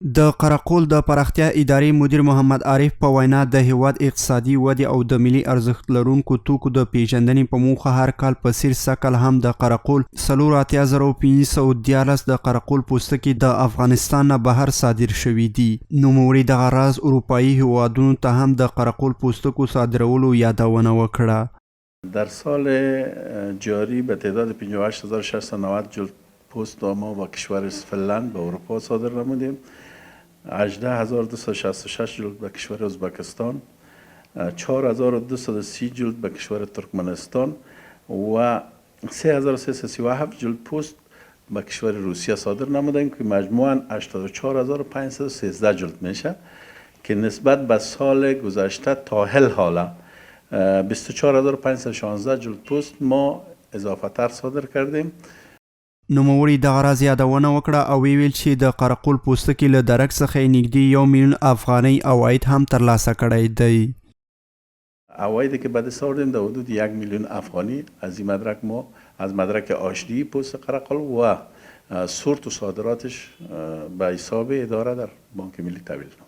د قرقول د پراختیا ادارې مدیر محمد عارف په وینا د هیواد اقتصادي ودې او د ملي ارزښت لرونکو توکو د پیژندنې په موخه هر کال په څیر سږ هم د قرقول 48514 د قرقول پوستکي د افغانستان نه بهر صادر شوي دي. نوموړي دغه راز اروپایي هیوادونو ته هم د قرقول پوستکو صادرولو یادونه وکړه. در سال جاری به تعداد 58690 جلد پست ما با کشور فنلند به اروپا صادر نمودیم. 18266 جلد به کشور ازبکستان، 4230 جلد به کشور ترکمنستان و 3337 جلد پست به کشور روسیه صادر نمودیم که مجموعاً 84513 جلد میشه که نسبت به سال گذشته تا حالا 24516 جلد پست ما اضافه تر صادر کردیم. نوموړي دغه راز یادونه وکړه او ویل چې د قرقول پوستکي له درک څخه نږدې 1 میلیون افغانۍ عواید هم ترلاسه کړی دی. عوایدی که به دست آوردیم در حدود 1 میلیون افغانی از این مدرک ما از مدرک آشتی پوست قرقل و سورت و صادراتش به حساب اداره در بانک ملی تحویل نمود.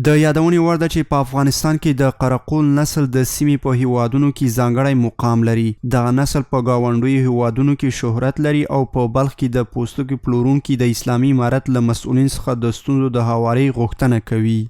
د یادونې وړ ده چې په افغانستان کې د قرقول نسل د سیمې په هیوادونو کې ځانګړی مقام لري. دغه نسل په ګاونډیو هیوادونو کې شهرت لري او په بلخ کې د پوستکي پلورونکي د اسلامي امارت له مسؤلین څخه د ستونزو د هواري غوښتنه کوي.